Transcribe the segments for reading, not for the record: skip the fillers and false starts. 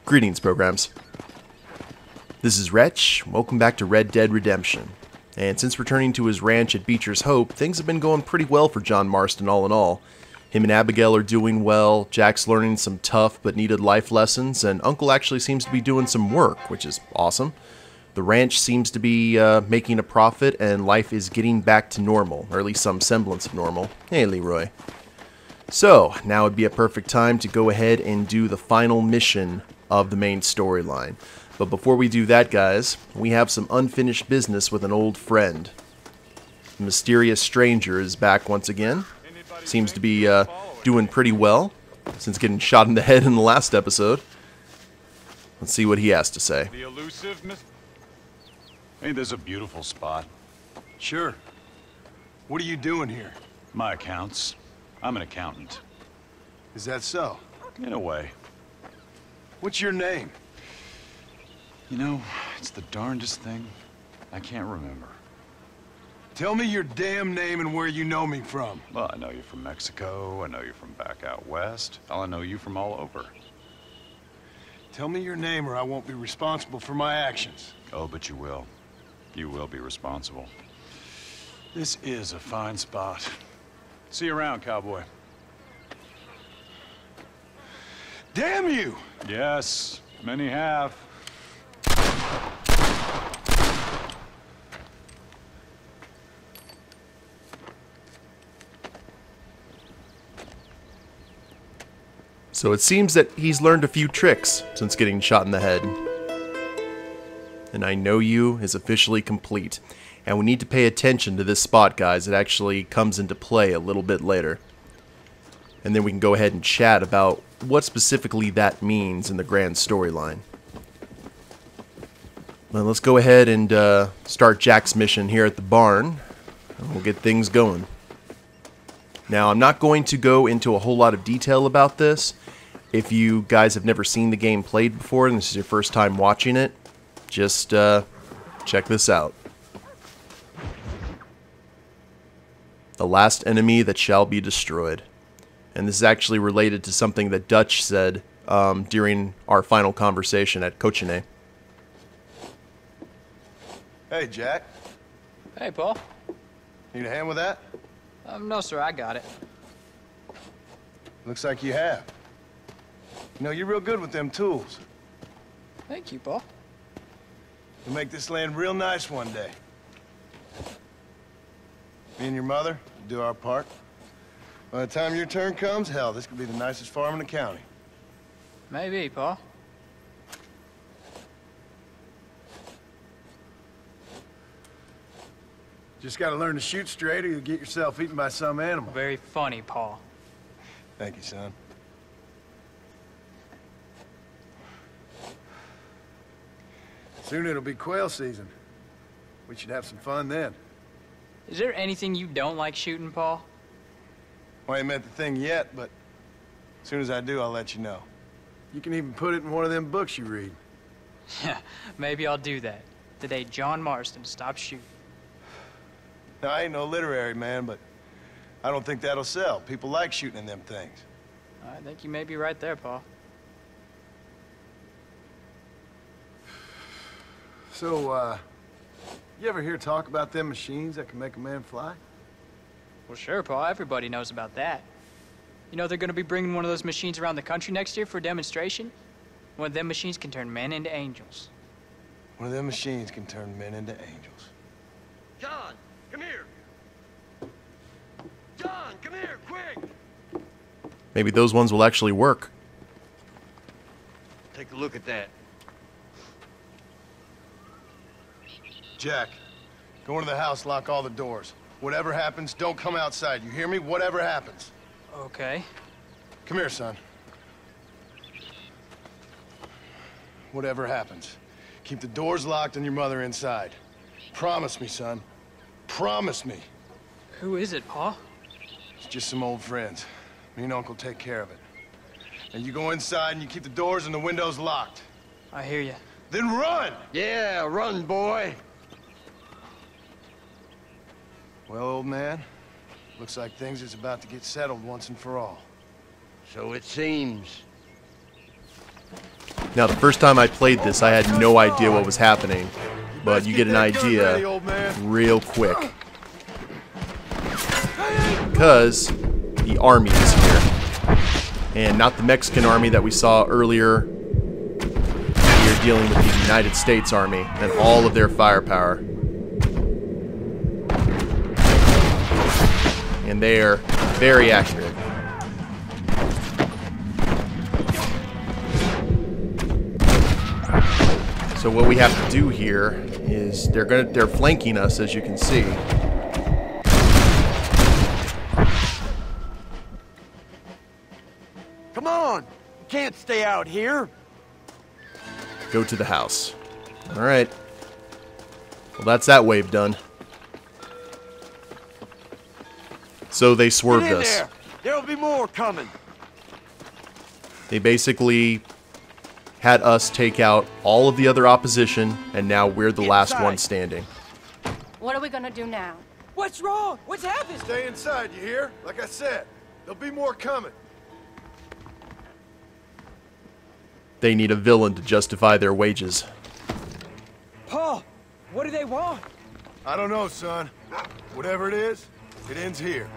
Greetings, programs. This is Wretch. Welcome back to Red Dead Redemption. And since returning to his ranch at Beecher's Hope, things have been going pretty well for John Marston all in all. Him and Abigail are doing well, Jack's learning some tough but needed life lessons, and Uncle actually seems to be doing some work, which is awesome. The ranch seems to be making a profit, and life is getting back to normal, or at least some semblance of normal. Hey, Leroy. So, now would be a perfect time to go ahead and do the final mission of the main storyline. But before we do that, guys, we have some unfinished business with an old friend. The mysterious stranger is back once again. Seems to be doing pretty well since getting shot in the head in the last episode. Let's see what he has to say. The elusive Hey, there's a beautiful spot. Sure. What are you doing here? My accounts. I'm an accountant. Is that so? In a way. What's your name? You know, it's the darndest thing. I can't remember. Tell me your damn name and where you know me from. Well, I know you from Mexico. I know you from back out west. Hell, I know you from all over. Tell me your name or I won't be responsible for my actions. Oh, but you will. You will be responsible. This is a fine spot. See you around, cowboy. Damn you! Yes, many have. So it seems that he's learned a few tricks since getting shot in the head. And I Know You is officially complete. And we need to pay attention to this spot, guys. It actually comes into play a little bit later. And then we can go ahead and chat about what specifically that means in the grand storyline. Well, let's go ahead and start Jack's mission here at the barn. And we'll get things going. Now, I'm not going to go into a whole lot of detail about this. If you guys have never seen the game played before and this is your first time watching it, just check this out. The last enemy that shall be destroyed. And this is actually related to something that Dutch said during our final conversation at Cochine. Hey, Jack. Hey, Paul. Need a hand with that? No, sir, I got it. Looks like you have. You know, you're real good with them tools. Thank you, Paul. You'll make this land real nice one day. Me and your mother will do our part. By the time your turn comes, hell, this could be the nicest farm in the county. Maybe, Paul. Just gotta learn to shoot straight or you'll get yourself eaten by some animal. Very funny, Paul. Thank you, son. Soon it'll be quail season. We should have some fun then. Is there anything you don't like shooting, Paul? Well, I ain't met the thing yet, but as soon as I do, I'll let you know. You can even put it in one of them books you read. Yeah, maybe I'll do that. The day John Marston stopped shooting. Now, I ain't no literary man, but I don't think that'll sell. People like shooting in them things. I think you may be right there, Paul. So, you ever hear talk about them machines that can make a man fly? Well, sure, Paul. Everybody knows about that. You know they're going to be bringing one of those machines around the country next year for a demonstration? One of them machines can turn men into angels. One of them machines can turn men into angels. John, come here. John, come here, quick. Maybe those ones will actually work. Take a look at that. Jack, go into the house, lock all the doors. Whatever happens, don't come outside. You hear me? Whatever happens. Okay. Come here, son. Whatever happens, keep the doors locked and your mother inside. Promise me, son. Promise me. Who is it, Paul? It's just some old friends. Me and Uncle take care of it. And you go inside and you keep the doors and the windows locked. I hear you. Then run! Yeah, run, boy. Well, old man, looks like things is about to get settled once and for all. So it seems. Now, the first time I played this, I had no idea what was happening, but you get an idea real quick. Because the army is here. And not the Mexican army that we saw earlier. We are dealing with the United States Army and all of their firepower. And they are very accurate. So what we have to do here is they're flanking us, as you can see. Come on! You can't stay out here. Go to the house. All right. Well, that's that wave done. So they swerved Get in us. there. There'll be more coming. They basically had us take out all of the other opposition, and now we're the last Inside. one standing. What are we gonna do now? What's wrong? What's happened? Stay inside, you hear? Like I said, there'll be more coming. They need a villain to justify their wages. Paul, what do they want? I don't know, son. Whatever it is, it ends here.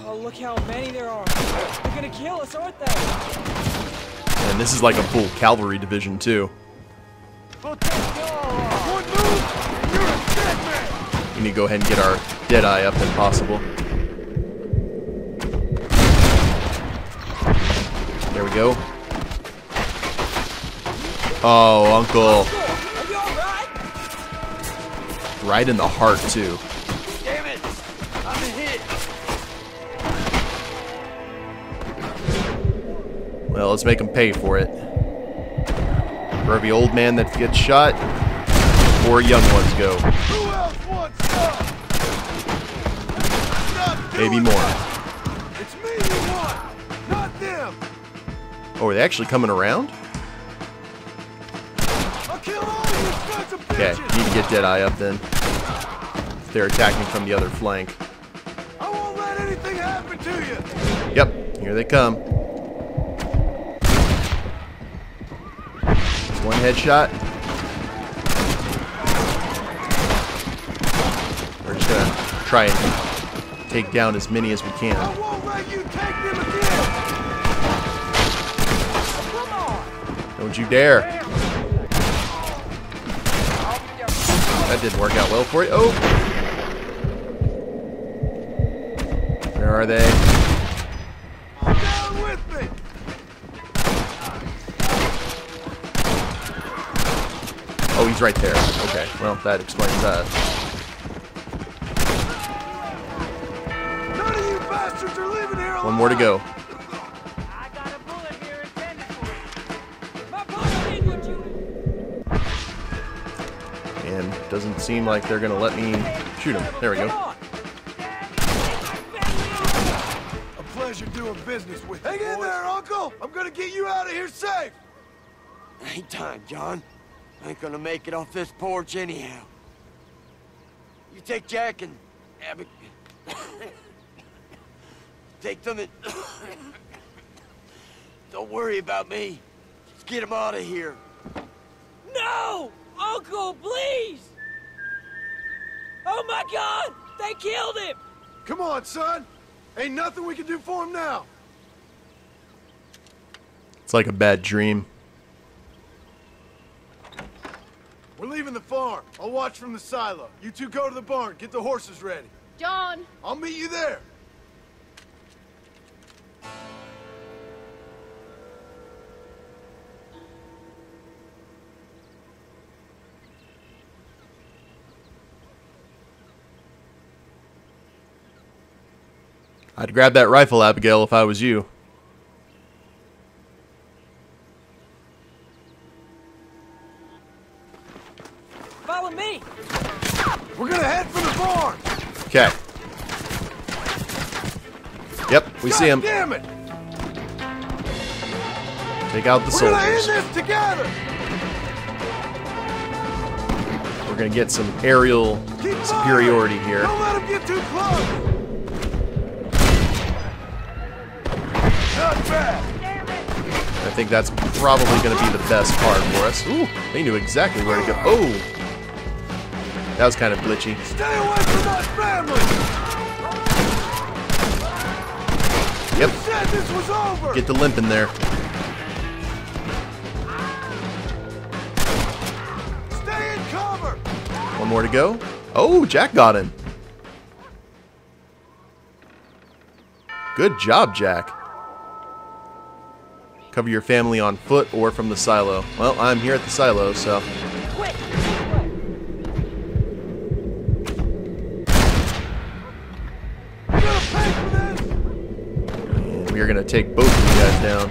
Oh, look how many there are. They're gonna kill us, aren't they? And this is like a full cavalry division, too. We'll take you all off. One move, and you're a dead man! We need to go ahead and get our Deadeye up if possible. There we go. Oh, Uncle. Are you alright? Right in the heart, too. Damn it! I'm hit. Well, let's make them pay for it. For every old man that gets shot, 4 young ones go. Who else wants some? Stop Maybe doing more. that. It's me you want, not them. Oh, are they actually coming around? I'll kill all you sons of Okay, bitches. need to get Deadeye up then. They're attacking from the other flank. I won't let anything happen to you. Yep, here they come. One headshot. We're just gonna try and take down as many as we can. I won't let you take them again. Come on! Don't you dare. That didn't work out well for you. Oh! Where are they? Down with me. Oh, he's right there. Okay, well, that explains that. None of you bastards are leaving here alive. One more to go. I got a bullet here intended for you. My bullet in you, Julie. And doesn't seem like they're gonna let me shoot him. There we Come go. on! A pleasure doing business with you. Hang in there, Uncle. I'm gonna get you out of here safe. Ain't time, John. I ain't gonna make it off this porch anyhow. You take Jack and Abby. Take them and don't worry about me. Just get him out of here. No! Uncle, please! Oh my God! They killed him! Come on, son. Ain't nothing we can do for him now. It's like a bad dream. We're leaving the farm. I'll watch from the silo. You two go to the barn. Get the horses ready. John! I'll meet you there. I'd grab that rifle, Abigail, if I was you. Follow me! We're gonna head for the barn. Okay. Yep, we see him. Damn it! Take out the We're gonna end soldiers. this together. We're gonna get some aerial Keep superiority firing. here. Don't let him get too close. Not bad. That think that's probably going to be the best part for us. Ooh, they knew exactly where to go. Oh! That was kind of glitchy. Stay away from my family! Yep. You said this was over! Get the limp in there. Stay in cover! One more to go. Oh, Jack got him. Good job, Jack. Cover your family on foot or from the silo. Well, I'm here at the silo, so... Quick! You gonna pay for this? And we are going to take both of you guys down.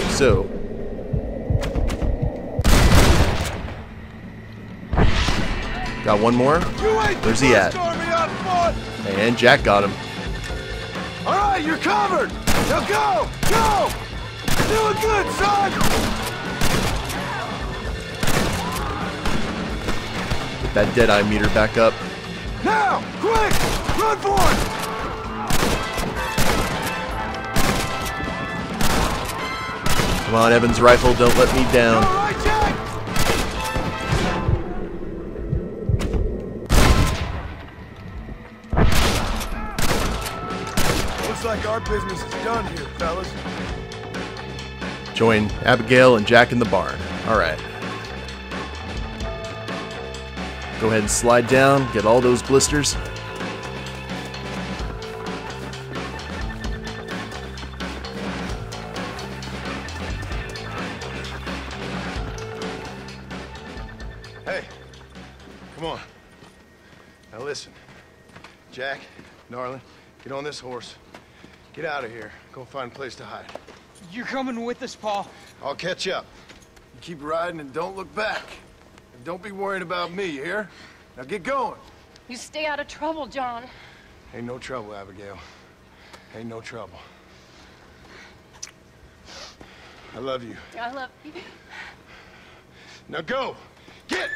So... Got one more. Where's he at? And Jack got him. All right, you're covered. Now go, go. Doing good, son. Get that Deadeye meter back up. Now, quick, run for it. Come on, Evan's rifle, don't let me down. All right, Jack. Looks like our business is done here, fellas. Join Abigail and Jack in the barn. Alright. Go ahead and slide down, get all those blisters. Hey, come on. Now listen. Jack, darling, get on this horse. Get out of here. Go find a place to hide. You're coming with us, Paul. I'll catch up. You keep riding and don't look back. And don't be worrying about me, you hear? Now get going. You stay out of trouble, John. Ain't no trouble, Abigail. Ain't no trouble. I love you. I love you. Now go! Get!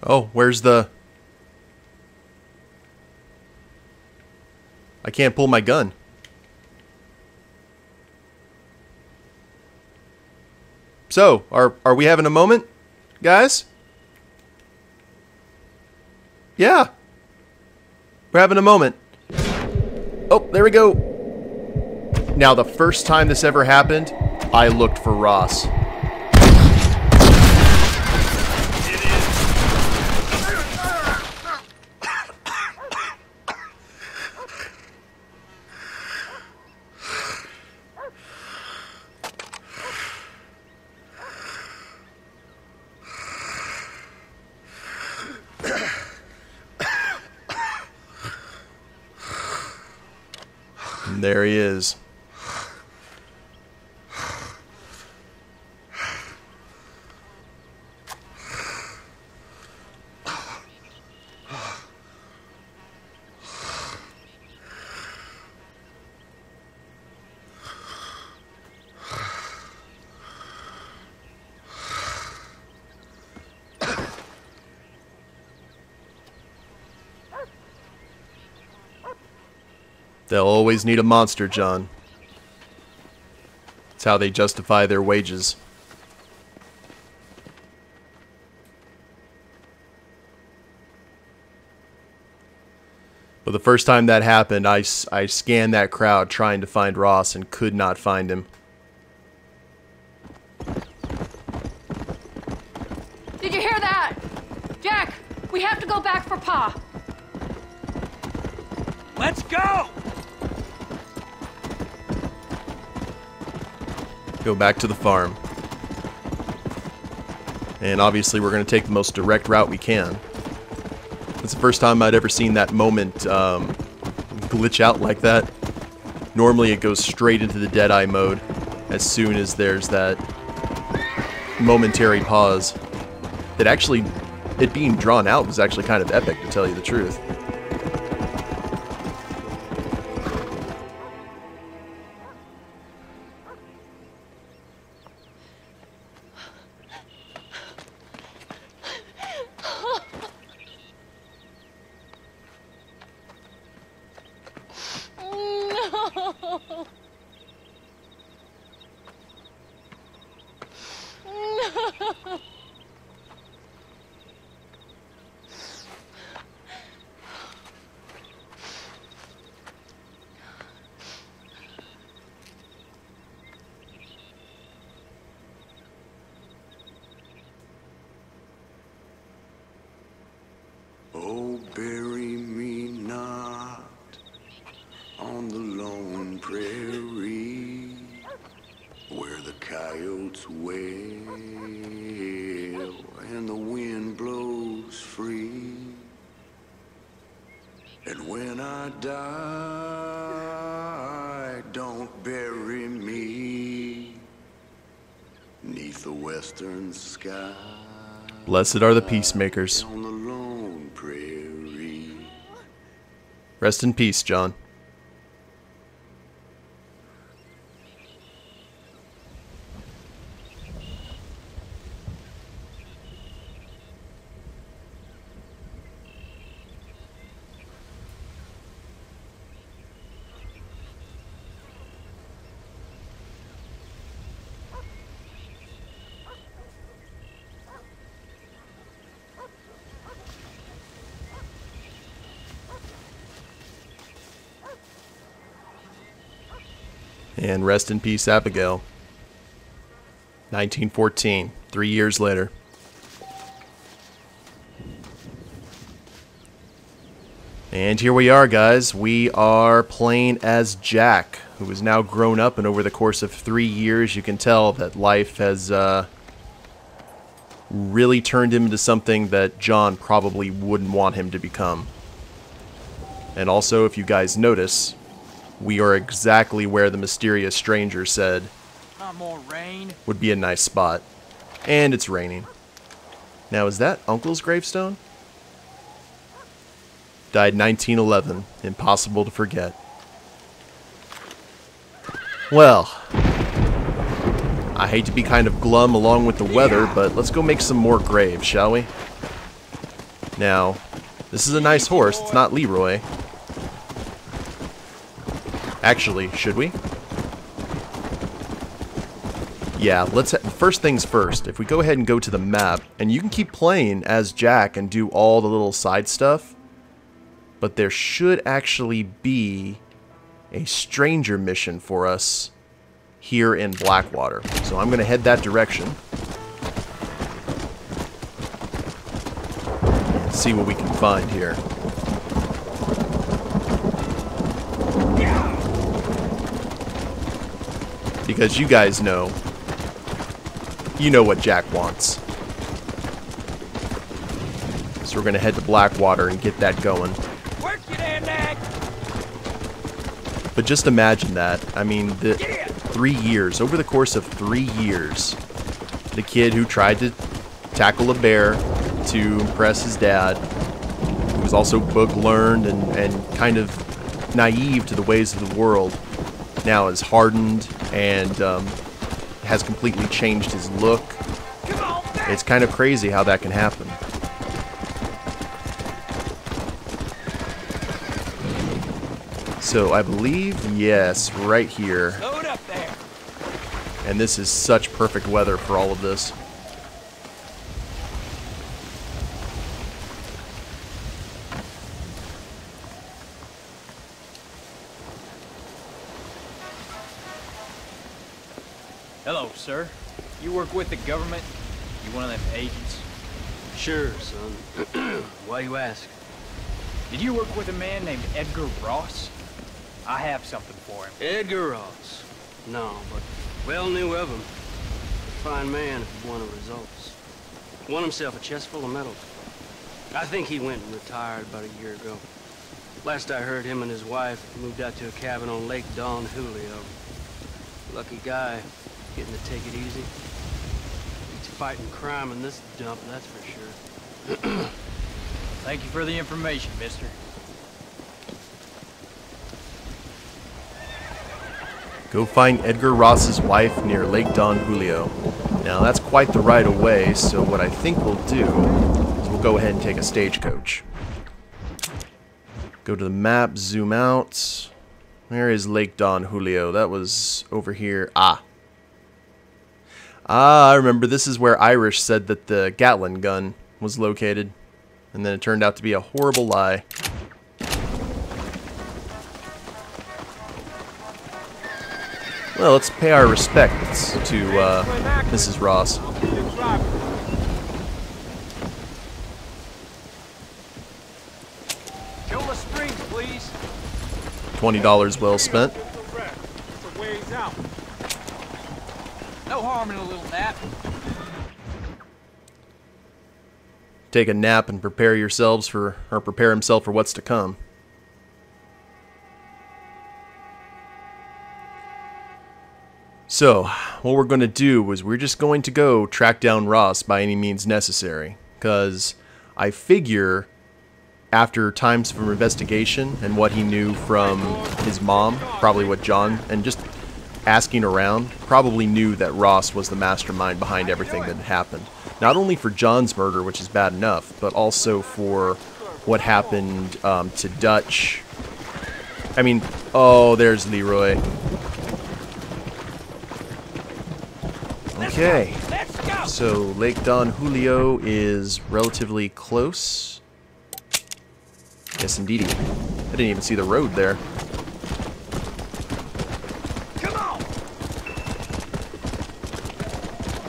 Oh, where's the... I can't pull my gun. So, are we having a moment, guys? Yeah. We're having a moment. Oh, there we go. Now, the first time this ever happened, I looked for Ross. And there he is. They'll always need a monster, John. It's how they justify their wages. But the first time that happened, I scanned that crowd trying to find Ross and could not find him. Did you hear that? Jack, we have to go back for Pa. Let's go! Go back to the farm. And obviously we're going to take the most direct route we can. It's the first time I'd ever seen that moment glitch out like that. Normally it goes straight into the Deadeye mode as soon as there's that momentary pause. That actually, it being drawn out was actually kind of epic, to tell you the truth. Oh, bury me not on the lone prairie where the coyotes wail and the wind blows free. And when I die, don't bury me 'neath the western sky. Blessed are the peacemakers. On the lone prairie. Rest in peace, John. And rest in peace, Abigail. 1914, 3 years later. And here we are, guys. We are playing as Jack, who is now grown up, and over the course of 3 years, you can tell that life has really turned him into something that John probably wouldn't want him to become. And also, if you guys notice, we are exactly where the mysterious stranger said Not more rain. would be a nice spot. And it's raining. Now, is that Uncle's gravestone? Died 1911. Impossible to forget. Well, I hate to be kind of glum along with the weather, but let's go make some more graves, shall we? Now, this is a nice horse. It's not Leroy. Actually, should we? Yeah, first things first. If we go ahead and go to the map, and you can keep playing as Jack and do all the little side stuff, but there should actually be a stranger mission for us here in Blackwater. So I'm going to head that direction. And see what we can find here. Because you guys know, what Jack wants. So we're going to head to Blackwater and get that going. Work it in, Nick! But just imagine that. I mean, 3 years, over the course of 3 years, the kid who tried to tackle a bear to impress his dad, who was also book-learned and kind of naive to the ways of the world, now is hardened and has completely changed his look. It's kind of crazy how that can happen. So I believe, yes, right here. Load up there. And this is such perfect weather for all of this. Hello, sir. You work with the government? You one of them agents? Sure, son. Why you ask? Did you work with a man named Edgar Ross? I have something for him. Edgar Ross. No, but well knew of him. Fine man if he wanted results. Won himself a chest full of medals. I think he went and retired about a year ago. Last I heard, him and his wife moved out to a cabin on Lake Don Julio. Lucky guy, getting to take it easy. He's fighting crime in this dump, that's for sure. Thank you for the information, mister. Go find Edgar Ross's wife near Lake Don Julio. Now that's quite the ride away, so what I think we'll do is we'll go ahead and take a stagecoach. Go to the map, zoom out. Where is Lake Don Julio? That was over here. Ah, I remember. This is where Irish said that the Gatling gun was located. And then it turned out to be a horrible lie. Well, let's pay our respects to Mrs. Ross. Kill the springs, please. $20 well spent. No harm in a little nap. Take a nap and prepare yourselves for, or prepare himself for what's to come. So, what we're going to do is we're just going to go track down Ross by any means necessary. Because I figure after times of investigation and what he knew from his mom, probably what John, and just asking around, probably knew that Ross was the mastermind behind everything that had happened. Not only for John's murder, which is bad enough, but also for what happened to Dutch. I mean, oh, there's Leroy. Okay, so Lake Don Julio is relatively close. Yes, indeedy. I didn't even see the road there. Come on!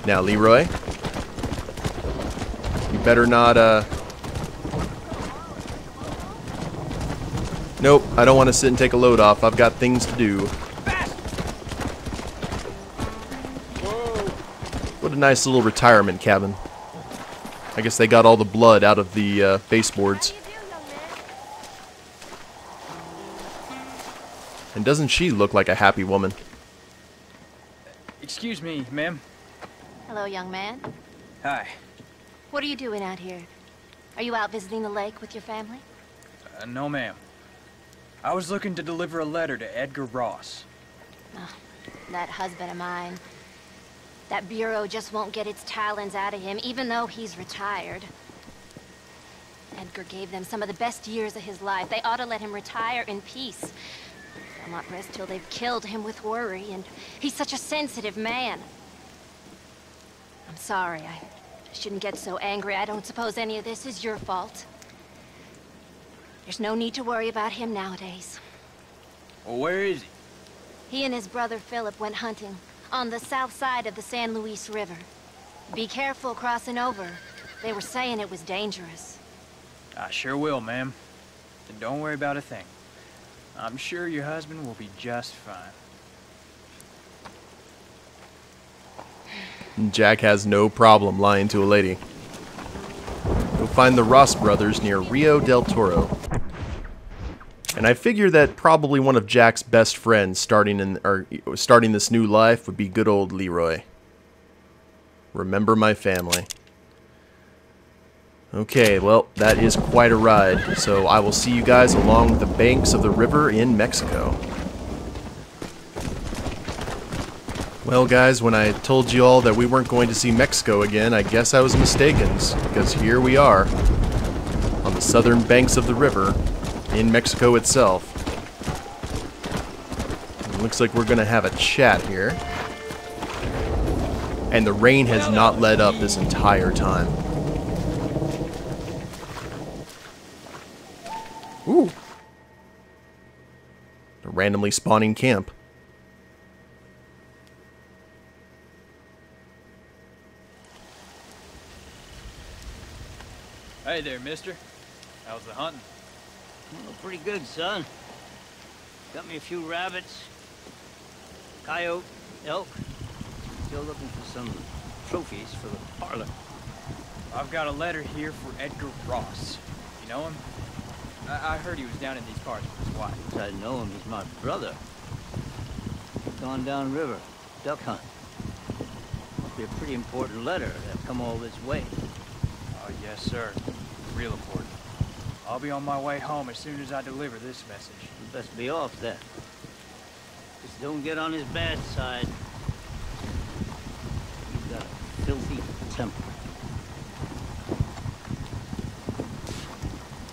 Now, Leroy, you better not, Nope, I don't want to sit and take a load off. I've got things to do. What a nice little retirement cabin. I guess they got all the blood out of the baseboards. And doesn't she look like a happy woman? Excuse me, ma'am. Hello, young man. Hi. What are you doing out here? Are you out visiting the lake with your family? No, ma'am. I was looking to deliver a letter to Edgar Ross. Oh, that husband of mine. That bureau just won't get its talons out of him, even though he's retired. Edgar gave them some of the best years of his life. They ought to let him retire in peace. They'll not rest till they've killed him with worry, and he's such a sensitive man. I'm sorry, I shouldn't get so angry. I don't suppose any of this is your fault. There's no need to worry about him nowadays. Well, where is he? He and his brother Philip went hunting on the south side of the San Luis River. Be careful crossing over. They were saying it was dangerous. I sure will, ma'am. And don't worry about a thing. I'm sure your husband will be just fine. Jack has no problem lying to a lady. Go find the Ross brothers near Rio del Toro. And I figure that probably one of Jack's best friends starting this new life would be good old Leroy. Remember my family. Okay, well, that is quite a ride. So I will see you guys along the banks of the river in Mexico. Well, guys, when I told you all that we weren't going to see Mexico again, I guess I was mistaken, because here we are on the southern banks of the river in Mexico itself. It looks like we're going to have a chat here. And the rain has not let up this entire time. Ooh. A randomly spawning camp. Hey there, mister. How's the hunting? Well, pretty good, son. Got me a few rabbits, coyote, elk. Still looking for some trophies for the parlor. I've got a letter here for Edgar Ross. You know him? I heard he was down in these parts with his wife. I know him, he's my brother. Gone down river, duck hunt. Must be a pretty important letter to have come all this way. Oh, yes, sir. Real important. I'll be on my way home as soon as I deliver this message. You best be off then. Just don't get on his bad side. He's got a filthy temper.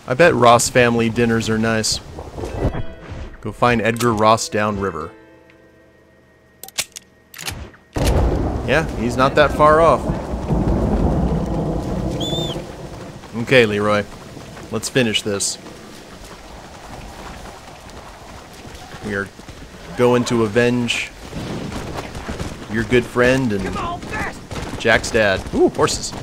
I bet Ross family dinners are nice. Go find Edgar Ross downriver. Yeah, he's not that far off. Okay, Leroy. Let's finish this. We are going to avenge your good friend and Jack's dad. Ooh, horses.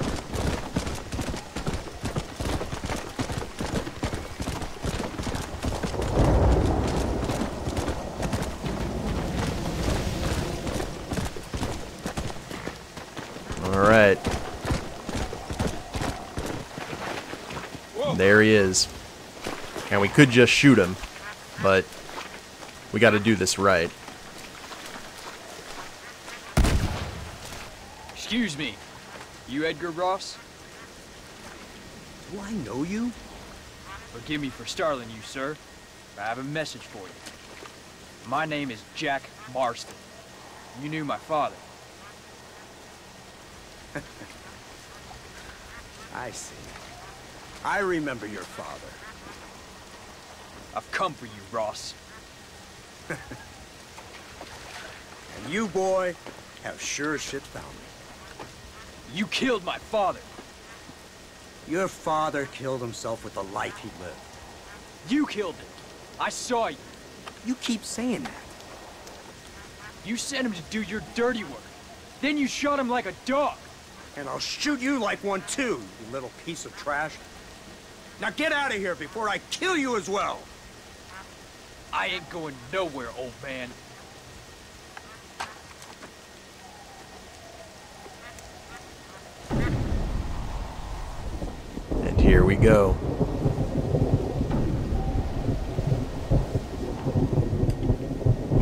Alright. There he is. And we could just shoot him, but we gotta do this right. Excuse me. You Edgar Ross? Do I know you? Forgive me for startling you, sir. I have a message for you. My name is Jack Marston. You knew my father. I see. I remember your father. I've come for you, Ross. And you, boy, have sure as shit found me. You killed my father. Your father killed himself with the life he lived. You killed him. I saw you. You keep saying that. You sent him to do your dirty work. Then you shot him like a dog. And I'll shoot you like one too, you little piece of trash. Now get out of here before I kill you as well. I ain't going nowhere, old man. And here we go.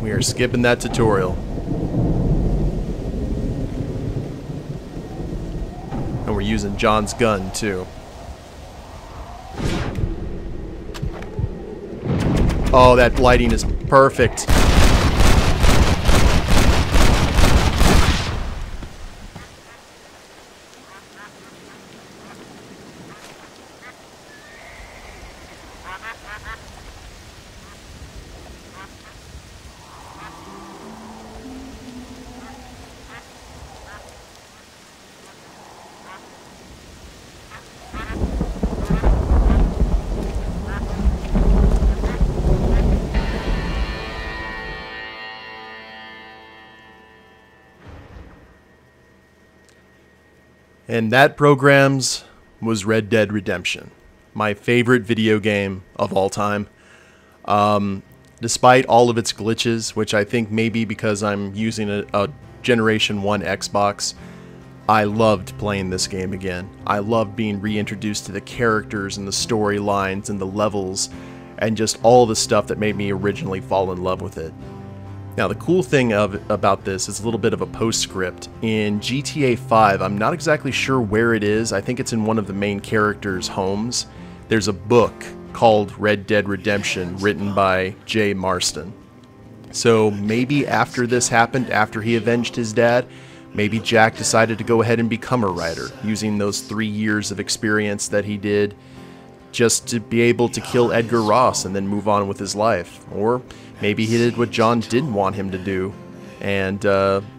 We are skipping that tutorial. And we're using John's gun, too. Oh, that lighting is perfect. And that program's was Red Dead Redemption, my favorite video game of all time. Despite all of its glitches, which I think maybe because I'm using a Generation 1 Xbox, I loved playing this game again. I loved being reintroduced to the characters and the storylines and the levels and just all the stuff that made me originally fall in love with it. Now, the cool thing about this is a little bit of a postscript. In GTA 5, I'm not exactly sure where it is. I think it's in one of the main characters' homes. There's a book called Red Dead Redemption written by John Marston. So maybe after this happened, after he avenged his dad, maybe Jack decided to go ahead and become a writer, using those 3 years of experience that he did just to be able to kill Edgar Ross and then move on with his life. Or maybe he did what John didn't want him to do and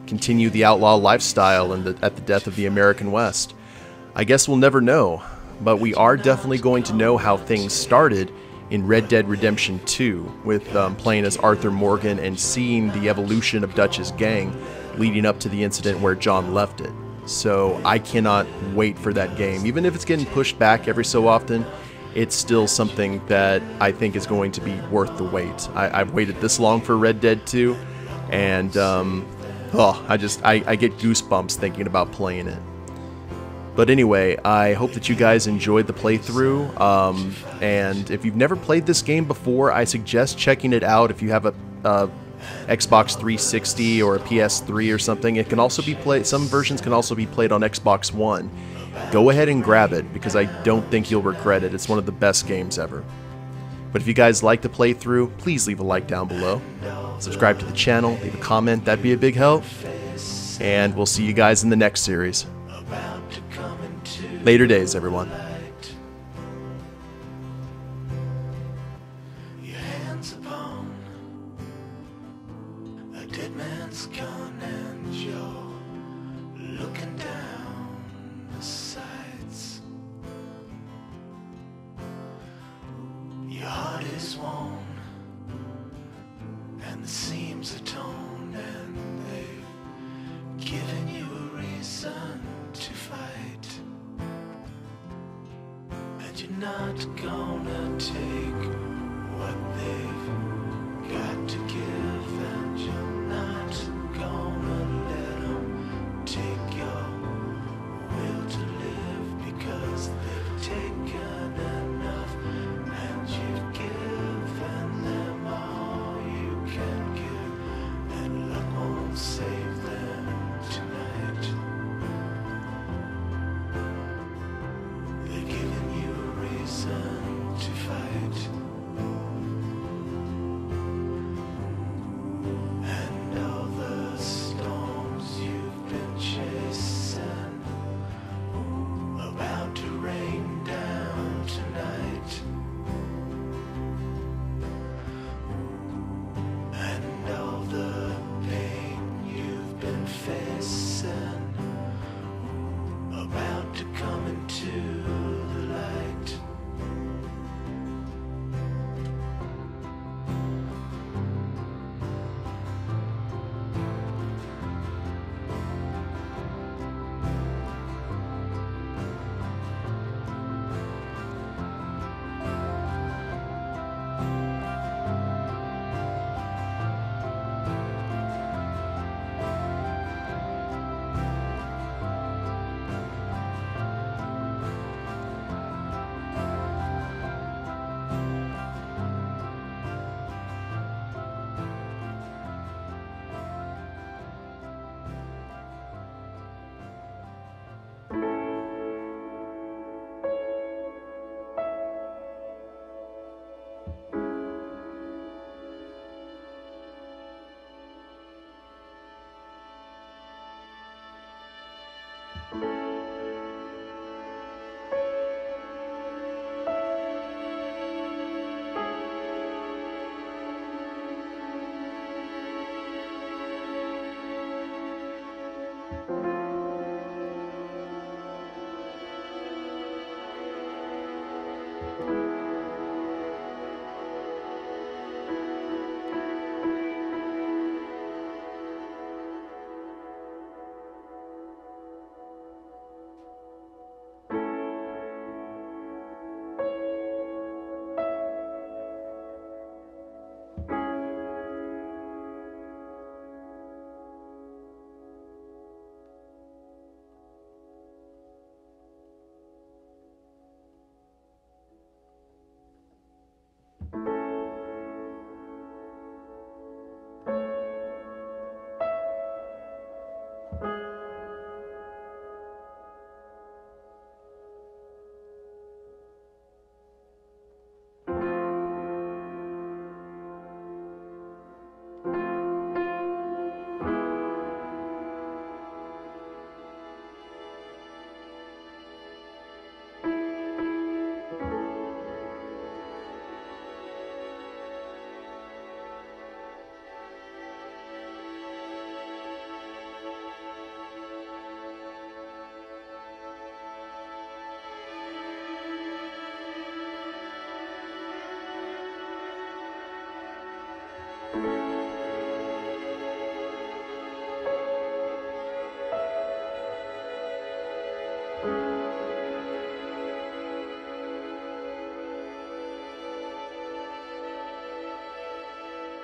continue the outlaw lifestyle at the death of the American West. I guess we'll never know, but we are definitely going to know how things started in Red Dead Redemption 2 with playing as Arthur Morgan and seeing the evolution of Dutch's gang leading up to the incident where John left it. So I cannot wait for that game. Even if it's getting pushed back every so often, it's still something that I think is going to be worth the wait. I've waited this long for Red Dead 2, and I get goosebumps thinking about playing it. But anyway, I hope that you guys enjoyed the playthrough, and if you've never played this game before, I suggest checking it out if you have a Xbox 360 or a PS3 or something. It can also be played, some versions can also be played on Xbox One. Go ahead and grab it, because I don't think you'll regret it. It's one of the best games ever. But if you guys like the playthrough, please leave a like down below. Subscribe to the channel, leave a comment, that'd be a big help. And we'll see you guys in the next series. Later days, everyone. Your hands upon a dead man's gun, and you're looking down the sights. Your heart is worn, and the seams are torn, and they've given you a reason to fight. And you're not gonna take what they've got to give, and you're not gonna let them take your will to live, because they've taken enough, and you've given them all you can give, and luck won't save them tonight. They've given you a reason to fight. And all the storms you've been chasing about to rain down tonight. And all the pain you've been facing about to come into the light.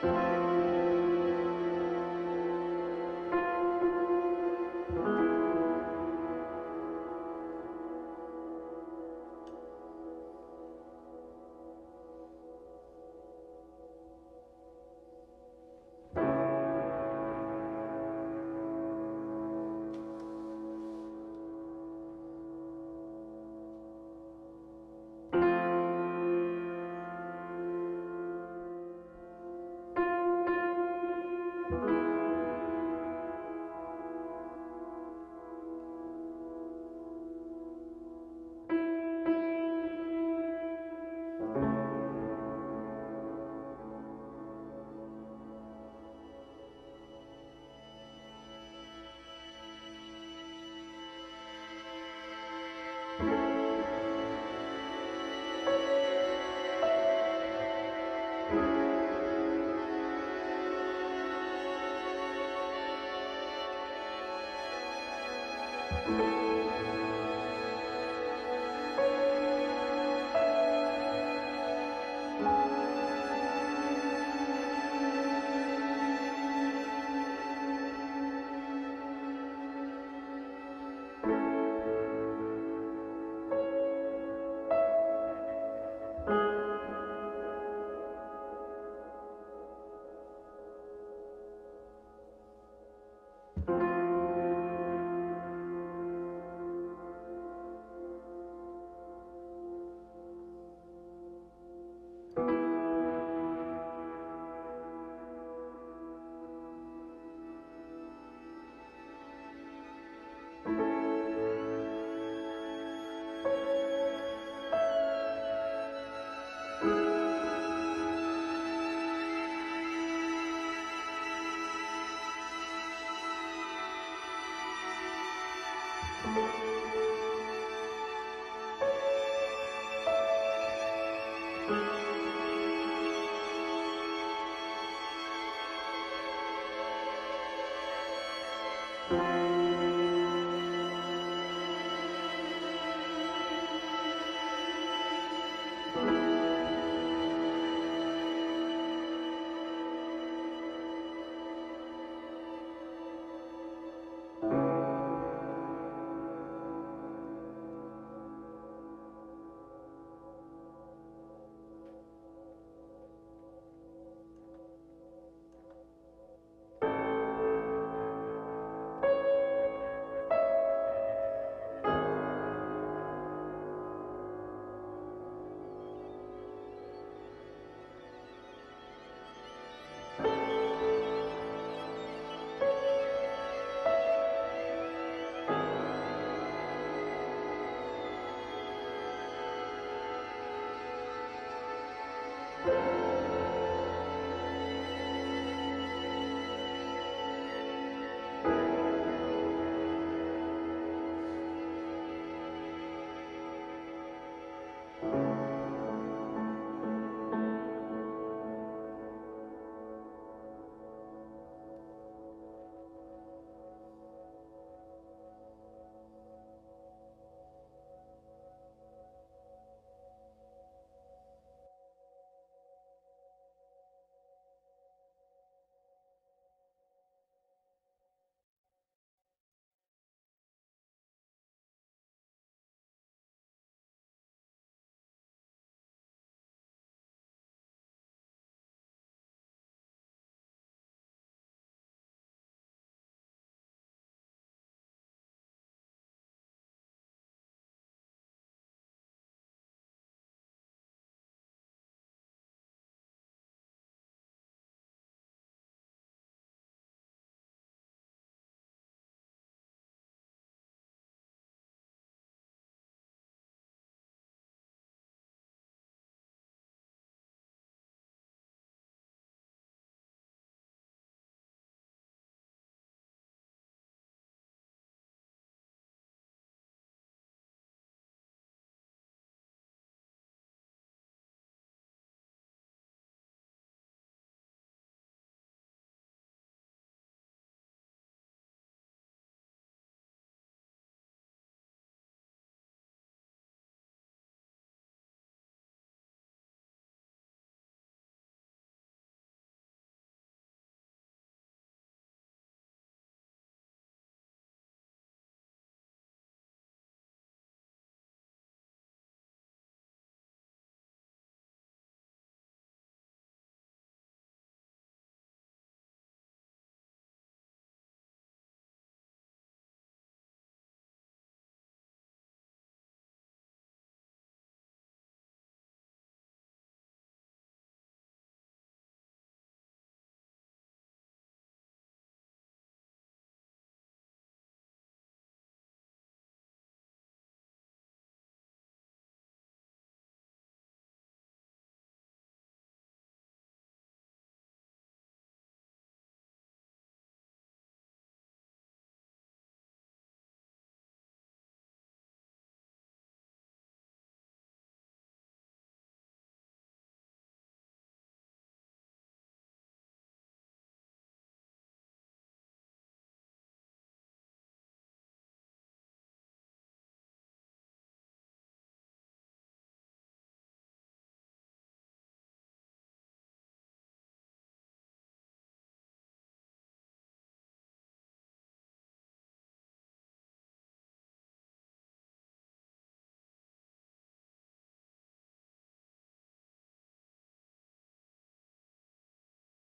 you.